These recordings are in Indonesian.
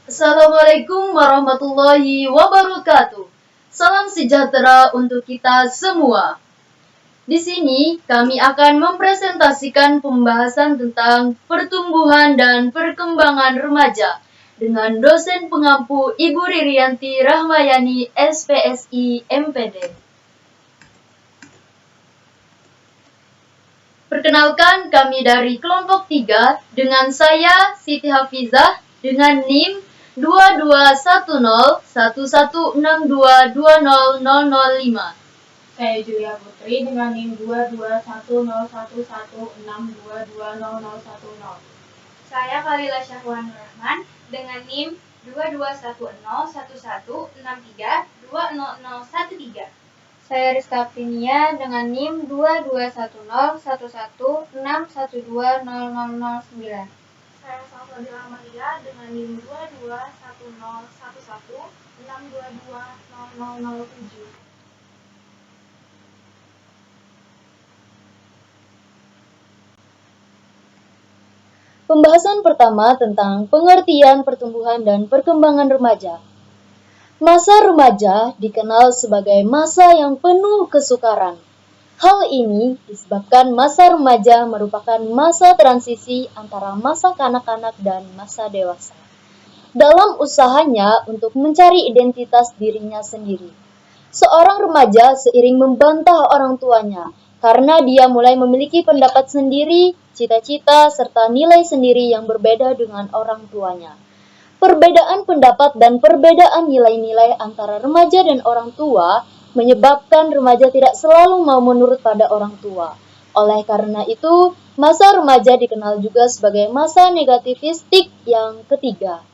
Assalamualaikum warahmatullahi wabarakatuh. Salam sejahtera untuk kita semua. Di sini kami akan mempresentasikan pembahasan tentang pertumbuhan dan perkembangan remaja dengan dosen pengampu Ibu Ririanti Rahmayani SPSI MPD. Perkenalkan, kami dari kelompok 3 dengan saya Siti Hafizah dengan NIM 22101162200005. Saya Julia Putri dengan NIM 22101162200010. Saya Khalila Syahwan Rahman dengan NIM 22101163200013. Saya Rizka Prinia dengan NIM 22101161200009. Saya Salsabila Maria dengan NIM 22101162200007. Pembahasan pertama tentang pengertian pertumbuhan dan perkembangan remaja. Masa remaja dikenal sebagai masa yang penuh kesukaran. Hal ini disebabkan masa remaja merupakan masa transisi antara masa kanak-kanak dan masa dewasa. Dalam usahanya untuk mencari identitas dirinya sendiri, seorang remaja seiring membantah orang tuanya karena dia mulai memiliki pendapat sendiri, cita-cita, serta nilai sendiri yang berbeda dengan orang tuanya. Perbedaan pendapat dan perbedaan nilai-nilai antara remaja dan orang tua menyebabkan remaja tidak selalu mau menurut pada orang tua. Oleh karena itu, masa remaja dikenal juga sebagai masa negativistik yang ketiga.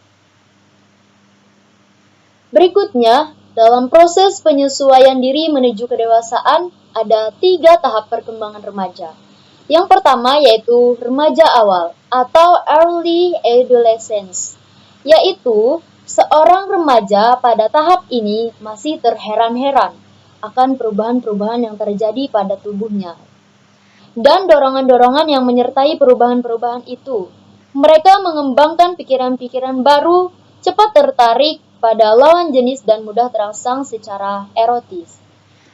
Berikutnya, dalam proses penyesuaian diri menuju kedewasaan, ada 3 tahap perkembangan remaja. Yang pertama yaitu remaja awal atau early adolescence, yaitu seorang remaja pada tahap ini masih terheran-heran akan perubahan-perubahan yang terjadi pada tubuhnya dan dorongan-dorongan yang menyertai perubahan-perubahan itu. Mereka mengembangkan pikiran-pikiran baru, cepat tertarik pada lawan jenis dan mudah terangsang secara erotis.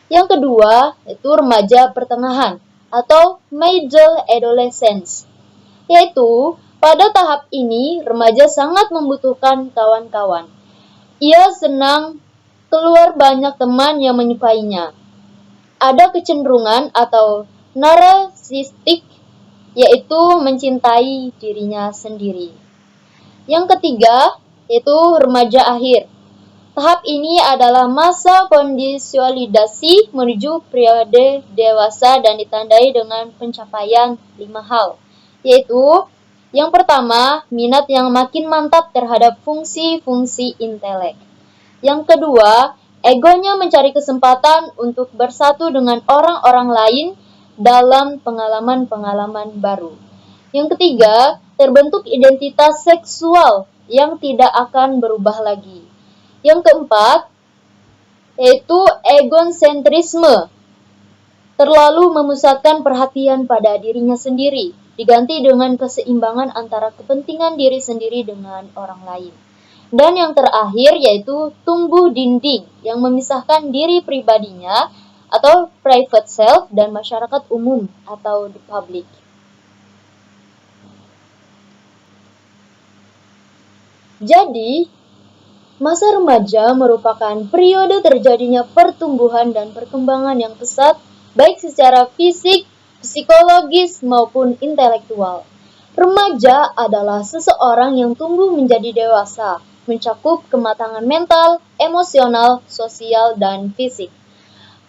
Yang kedua, yaitu remaja pertengahan atau middle adolescence, yaitu pada tahap ini remaja sangat membutuhkan kawan-kawan. Ia senang keluar banyak teman yang menyukainya. Ada kecenderungan atau narsistik, yaitu mencintai dirinya sendiri. Yang ketiga, yaitu remaja akhir. Tahap ini adalah masa konsolidasi menuju periode dewasa dan ditandai dengan pencapaian 5 hal, yaitu yang pertama, minat yang makin mantap terhadap fungsi-fungsi intelek. Yang kedua, egonya mencari kesempatan untuk bersatu dengan orang-orang lain dalam pengalaman-pengalaman baru. Yang ketiga, terbentuk identitas seksual yang tidak akan berubah lagi. Yang keempat, yaitu egosentrisme, terlalu memusatkan perhatian pada dirinya sendiri, diganti dengan keseimbangan antara kepentingan diri sendiri dengan orang lain. Dan yang terakhir yaitu tumbuh dinding yang memisahkan diri pribadinya atau private self dan masyarakat umum atau the public. Jadi, masa remaja merupakan periode terjadinya pertumbuhan dan perkembangan yang pesat, baik secara fisik, psikologis, maupun intelektual. Remaja adalah seseorang yang tumbuh menjadi dewasa, mencakup kematangan mental, emosional, sosial, dan fisik.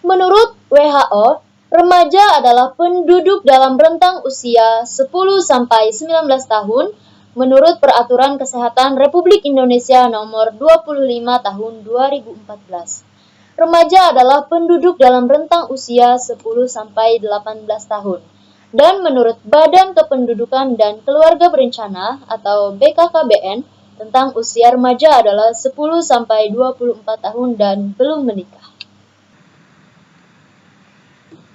Menurut WHO, remaja adalah penduduk dalam rentang usia 10-19 tahun menurut Peraturan Kesehatan Republik Indonesia Nomor 25 Tahun 2014. Remaja adalah penduduk dalam rentang usia 10-18 tahun. Dan menurut Badan Kependudukan dan Keluarga Berencana atau BKKBN, tentang usia remaja adalah 10-24 tahun dan belum menikah.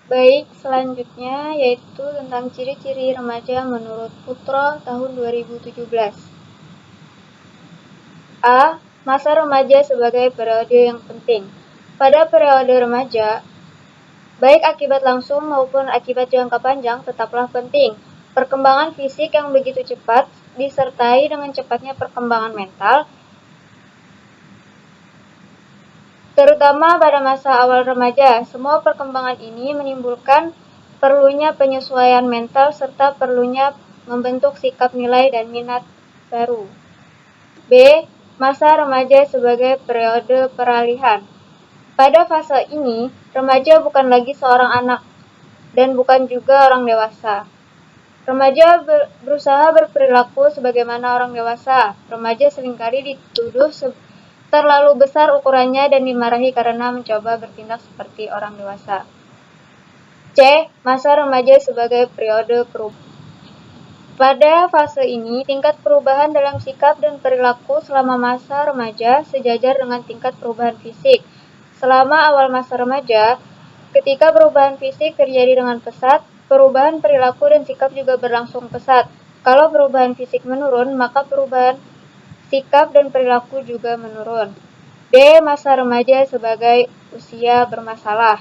Baik, selanjutnya yaitu tentang ciri-ciri remaja menurut Putro tahun 2017. A. Masa remaja sebagai periode yang penting. Pada periode remaja, baik akibat langsung maupun akibat jangka panjang tetaplah penting. Perkembangan fisik yang begitu cepat disertai dengan cepatnya perkembangan mental, terutama pada masa awal remaja. Semua perkembangan ini menimbulkan perlunya penyesuaian mental serta perlunya membentuk sikap nilai dan minat baru. B. Masa remaja sebagai periode peralihan. Pada fase ini, remaja bukan lagi seorang anak dan bukan juga orang dewasa. Remaja berusaha berperilaku sebagaimana orang dewasa. Remaja seringkali dituduh terlalu besar ukurannya dan dimarahi karena mencoba bertindak seperti orang dewasa. C. Masa remaja sebagai periode perubahan. Pada fase ini, tingkat perubahan dalam sikap dan perilaku selama masa remaja sejajar dengan tingkat perubahan fisik. Selama awal masa remaja, ketika perubahan fisik terjadi dengan pesat, perubahan perilaku dan sikap juga berlangsung pesat. Kalau perubahan fisik menurun, maka perubahan sikap dan perilaku juga menurun. D. Masa remaja sebagai usia bermasalah.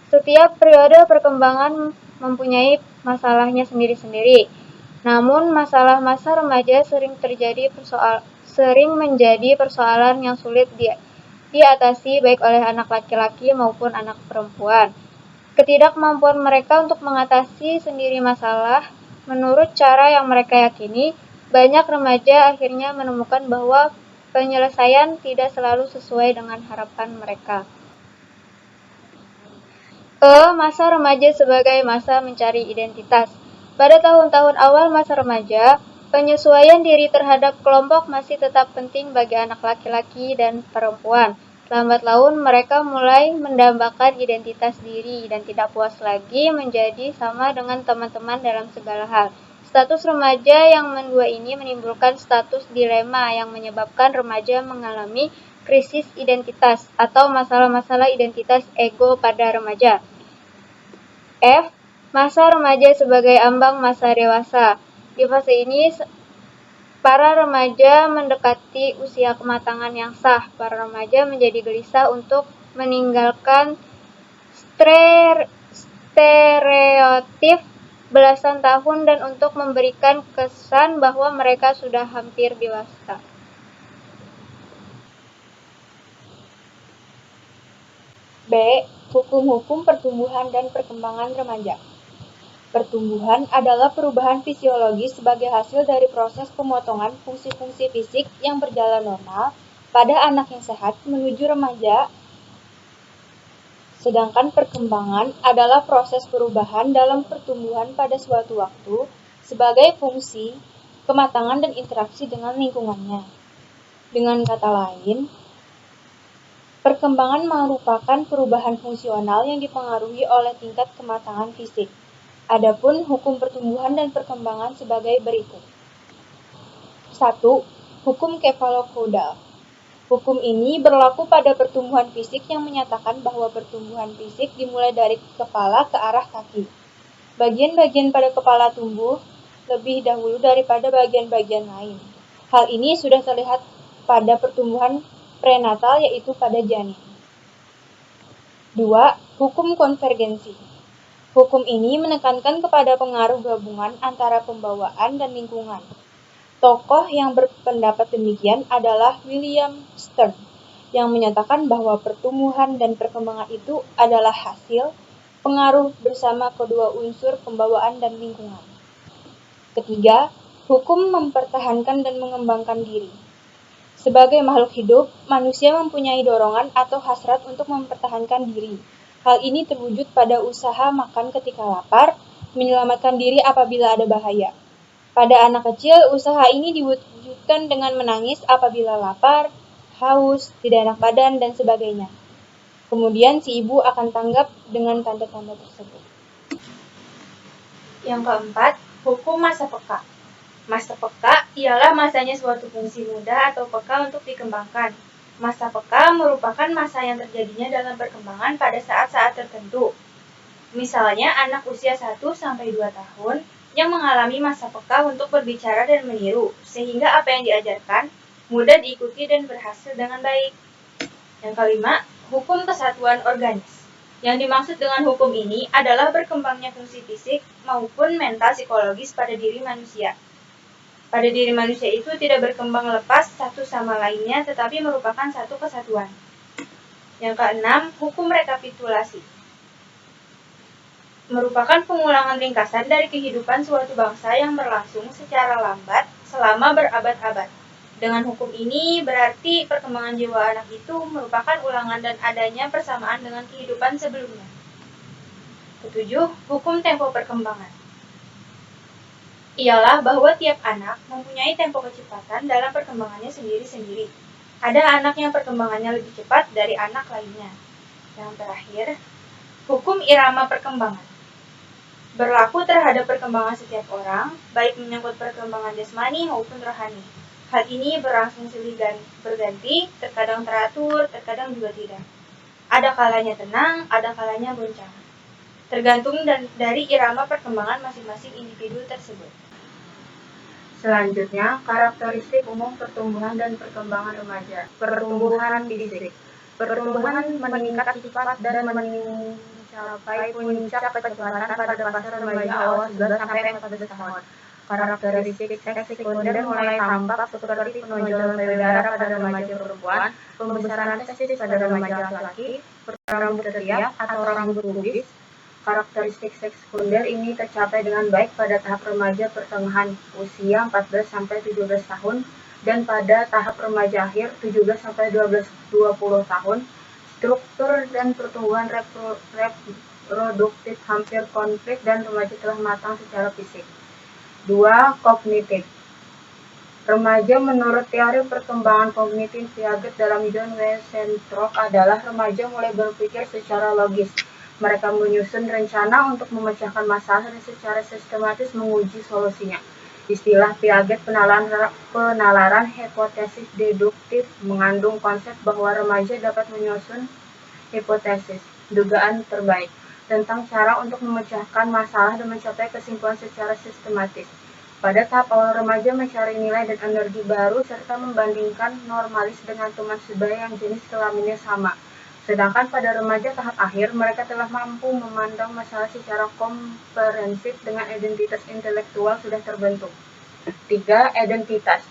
Setiap periode perkembangan mempunyai masalahnya sendiri-sendiri. Namun, masalah masa remaja sering menjadi persoalan yang sulit diatasi baik oleh anak laki-laki maupun anak perempuan. Ketidakmampuan mereka untuk mengatasi sendiri masalah menurut cara yang mereka yakini, banyak remaja akhirnya menemukan bahwa penyelesaian tidak selalu sesuai dengan harapan mereka. Masa remaja sebagai masa mencari identitas. Pada tahun-tahun awal masa remaja, penyesuaian diri terhadap kelompok masih tetap penting bagi anak laki-laki dan perempuan. Lambat laun mereka mulai mendambakan identitas diri dan tidak puas lagi menjadi sama dengan teman-teman dalam segala hal. Status remaja yang mendua ini menimbulkan status dilema yang menyebabkan remaja mengalami krisis identitas atau masalah-masalah identitas ego pada remaja. F. Masa remaja sebagai ambang masa dewasa. Di fase ini, para remaja mendekati usia kematangan yang sah. Para remaja menjadi gelisah untuk meninggalkan stereotip belasan tahun dan untuk memberikan kesan bahwa mereka sudah hampir dewasa. B. Hukum-hukum pertumbuhan dan perkembangan remaja. Pertumbuhan adalah perubahan fisiologis sebagai hasil dari proses pemotongan fungsi-fungsi fisik yang berjalan normal pada anak yang sehat menuju remaja. Sedangkan perkembangan adalah proses perubahan dalam pertumbuhan pada suatu waktu sebagai fungsi, kematangan dan interaksi dengan lingkungannya. Dengan kata lain, perkembangan merupakan perubahan fungsional yang dipengaruhi oleh tingkat kematangan fisik. Adapun hukum pertumbuhan dan perkembangan sebagai berikut. 1. Hukum kefalokaudal. Hukum ini berlaku pada pertumbuhan fisik yang menyatakan bahwa pertumbuhan fisik dimulai dari kepala ke arah kaki. Bagian-bagian pada kepala tumbuh lebih dahulu daripada bagian-bagian lain. Hal ini sudah terlihat pada pertumbuhan prenatal yaitu pada janin. 2. Hukum konvergensi. Hukum ini menekankan kepada pengaruh gabungan antara pembawaan dan lingkungan. Tokoh yang berpendapat demikian adalah William Stern, yang menyatakan bahwa pertumbuhan dan perkembangan itu adalah hasil pengaruh bersama kedua unsur pembawaan dan lingkungan. Ketiga, hukum mempertahankan dan mengembangkan diri. Sebagai makhluk hidup, manusia mempunyai dorongan atau hasrat untuk mempertahankan diri. Hal ini terwujud pada usaha makan ketika lapar, menyelamatkan diri apabila ada bahaya. Pada anak kecil, usaha ini diwujudkan dengan menangis apabila lapar, haus, tidak enak badan, dan sebagainya. Kemudian si ibu akan tanggap dengan tanda-tanda tersebut. Yang keempat, hukum masa peka. Masa peka ialah masanya suatu fungsi muda atau peka untuk dikembangkan. Masa peka merupakan masa yang terjadinya dalam perkembangan pada saat-saat tertentu. Misalnya anak usia 1-2 tahun yang mengalami masa peka untuk berbicara dan meniru, sehingga apa yang diajarkan mudah diikuti dan berhasil dengan baik. Yang kelima, hukum kesatuan organis. Yang dimaksud dengan hukum ini adalah berkembangnya fungsi fisik maupun mental psikologis pada diri manusia. Pada diri manusia itu tidak berkembang lepas satu sama lainnya, tetapi merupakan satu kesatuan. Yang keenam, hukum rekapitulasi. Merupakan pengulangan ringkasan dari kehidupan suatu bangsa yang berlangsung secara lambat selama berabad-abad. Dengan hukum ini berarti perkembangan jiwa anak itu merupakan ulangan dan adanya persamaan dengan kehidupan sebelumnya. Ketujuh, hukum tempo perkembangan. Ialah bahwa tiap anak mempunyai tempo kecepatan dalam perkembangannya sendiri-sendiri. Ada anak yang perkembangannya lebih cepat dari anak lainnya. Yang terakhir, hukum irama perkembangan. Berlaku terhadap perkembangan setiap orang, baik menyangkut perkembangan jasmani maupun rohani. Hal ini berlangsung silih berganti, terkadang teratur, terkadang juga tidak. Ada kalanya tenang, ada kalanya goncang. Tergantung dari irama perkembangan masing-masing individu tersebut. Selanjutnya, karakteristik umum pertumbuhan dan perkembangan remaja. Pertumbuhan fisik. Pertumbuhan meningkat cepat dan mencapai puncak kecepatan pada fase remaja awal 11 sampai 14 tahun. Karakteristik seks sekunder mulai tampak seperti penonjolan payudara pada remaja perempuan, pembesaran testis pada remaja laki-laki, rambut ketiak atau rambut pubis. Karakteristik seks sekunder ini tercapai dengan baik pada tahap remaja pertengahan usia 14 sampai 17 tahun dan pada tahap remaja akhir 17 sampai 20 tahun. Struktur dan pertumbuhan reproduktif hampir konflik dan remaja telah matang secara fisik. 2. Kognitif. Remaja menurut teori perkembangan kognitif Piaget dalam John Wiesenthal adalah remaja mulai berpikir secara logis. Mereka menyusun rencana untuk memecahkan masalah dan secara sistematis menguji solusinya. Istilah Piaget penalaran hipotesis deduktif mengandung konsep bahwa remaja dapat menyusun hipotesis, dugaan terbaik, tentang cara untuk memecahkan masalah dan mencapai kesimpulan secara sistematis. Pada tahap awal remaja mencari nilai dan energi baru serta membandingkan normalis dengan teman sebaya yang jenis kelaminnya sama. Sedangkan pada remaja tahap akhir, mereka telah mampu memandang masalah secara komprehensif dengan identitas intelektual sudah terbentuk. 3. Identitas.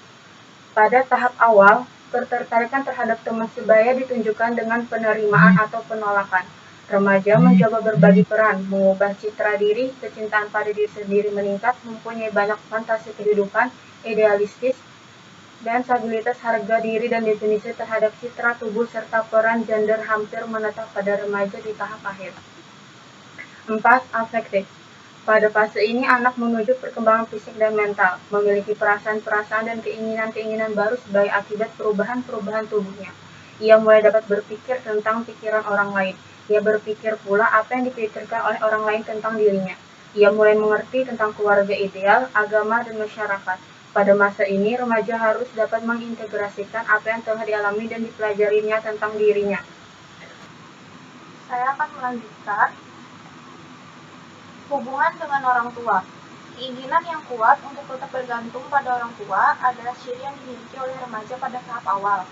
Pada tahap awal, ketertarikan terhadap teman sebaya ditunjukkan dengan penerimaan atau penolakan. Remaja mencoba berbagi peran, mengubah citra diri, kecintaan pada diri sendiri meningkat, mempunyai banyak fantasi kehidupan, idealistis, dan stabilitas harga diri dan definisi terhadap citra tubuh serta peran gender hampir menetap pada remaja di tahap akhir. 4. Afektif. Pada fase ini anak menuju perkembangan fisik dan mental, memiliki perasaan-perasaan dan keinginan-keinginan baru sebagai akibat perubahan-perubahan tubuhnya. Ia mulai dapat berpikir tentang pikiran orang lain. Ia berpikir pula apa yang dipikirkan oleh orang lain tentang dirinya. Ia mulai mengerti tentang keluarga ideal, agama, dan masyarakat. Pada masa ini, remaja harus dapat mengintegrasikan apa yang telah dialami dan dipelajarinya tentang dirinya. Saya akan melanjutkan hubungan dengan orang tua. Keinginan yang kuat untuk tetap bergantung pada orang tua adalah ciri yang dimiliki oleh remaja pada tahap awal.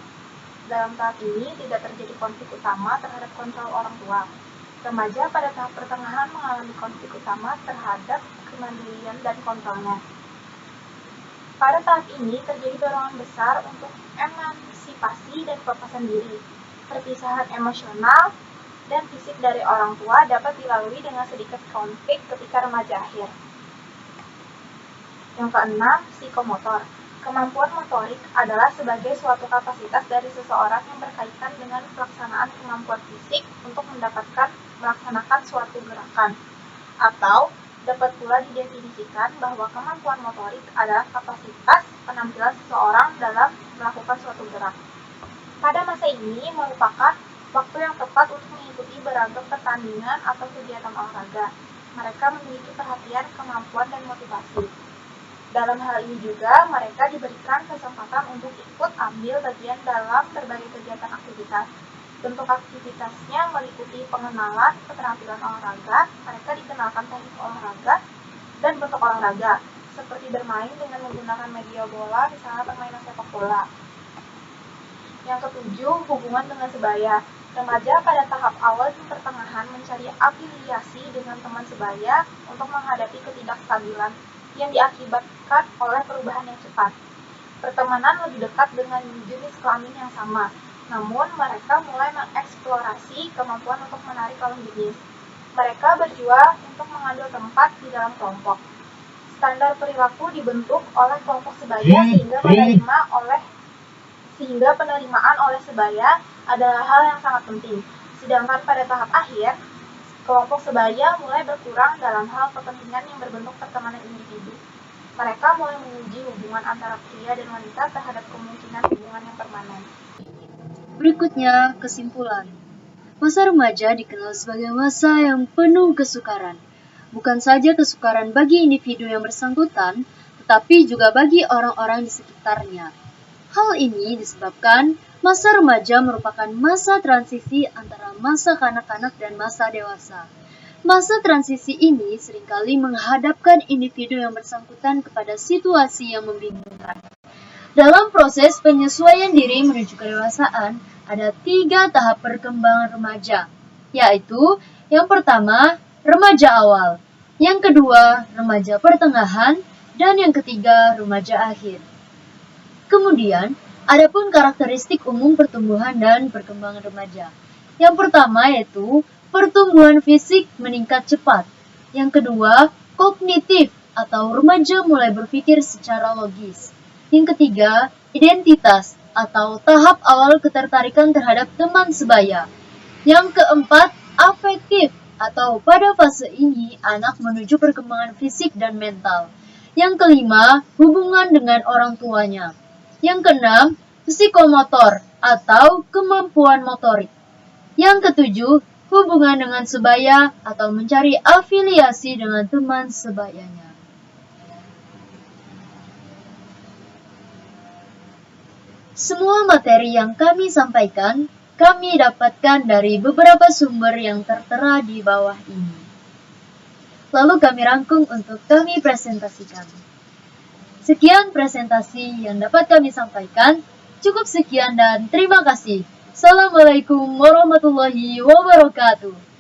Dalam tahap ini tidak terjadi konflik utama terhadap kontrol orang tua. Remaja pada tahap pertengahan mengalami konflik utama terhadap kemandirian dan kontrolnya. Pada tahap ini terjadi dorongan besar untuk emansipasi dan pelepasan diri. Perpisahan emosional dan fisik dari orang tua dapat dilalui dengan sedikit konflik ketika remaja akhir. Yang keenam, psikomotor. Kemampuan motorik adalah sebagai suatu kapasitas dari seseorang yang berkaitan dengan pelaksanaan kemampuan fisik untuk melaksanakan suatu gerakan. Atau dapat pula didefinisikan bahwa kemampuan motorik adalah kapasitas penampilan seseorang dalam melakukan suatu gerak. Pada masa ini merupakan waktu yang tepat untuk mengikuti beragam pertandingan atau kegiatan olahraga. Mereka memiliki perhatian, kemampuan, dan motivasi. Dalam hal ini juga, mereka diberikan kesempatan untuk ikut ambil bagian dalam berbagai kegiatan aktivitas. Bentuk aktivitasnya meliputi pengenalan keterampilan olahraga, mereka dikenalkan teknik olahraga, dan bentuk olahraga, seperti bermain dengan menggunakan media bola, misalnya permainan sepak bola. Yang ketujuh, hubungan dengan sebaya. Remaja pada tahap awal dan pertengahan mencari afiliasi dengan teman sebaya untuk menghadapi ketidakstabilan yang diakibatkan oleh perubahan yang cepat. Pertemanan lebih dekat dengan jenis kelamin yang sama, namun mereka mulai mengeksplorasi kemampuan untuk menarik lawan jenis. Mereka berjuang untuk mengambil tempat di dalam kelompok. Standar perilaku dibentuk oleh kelompok sebaya sehingga penerimaan oleh sebaya adalah hal yang sangat penting. Sedangkan pada tahap akhir, kelompok sebaya mulai berkurang dalam hal kepentingan yang berbentuk pertemanan individu. Mereka mulai menguji hubungan antara pria dan wanita terhadap kemungkinan hubungan yang permanen. Berikutnya, kesimpulan. Masa remaja dikenal sebagai masa yang penuh kesukaran. Bukan saja kesukaran bagi individu yang bersangkutan, tetapi juga bagi orang-orang di sekitarnya. Hal ini disebabkan masa remaja merupakan masa transisi antara masa kanak-kanak dan masa dewasa. Masa transisi ini seringkali menghadapkan individu yang bersangkutan kepada situasi yang membingungkan. Dalam proses penyesuaian diri menuju kedewasaan, ada 3 tahap perkembangan remaja, yaitu yang pertama, remaja awal, yang kedua, remaja pertengahan, dan yang ketiga, remaja akhir. Kemudian, adapun karakteristik umum pertumbuhan dan perkembangan remaja. Yang pertama yaitu pertumbuhan fisik meningkat cepat. Yang kedua, kognitif atau remaja mulai berpikir secara logis. Yang ketiga, identitas atau tahap awal ketertarikan terhadap teman sebaya. Yang keempat, afektif atau pada fase ini anak menuju perkembangan fisik dan mental. Yang kelima, hubungan dengan orang tuanya. Yang keenam, psikomotor atau kemampuan motorik. Yang ketujuh, hubungan dengan sebaya atau mencari afiliasi dengan teman sebayanya. Semua materi yang kami sampaikan, kami dapatkan dari beberapa sumber yang tertera di bawah ini. Lalu kami rangkum untuk kami presentasikan. Sekian presentasi yang dapat kami sampaikan. Cukup sekian dan terima kasih. Assalamualaikum warahmatullahi wabarakatuh.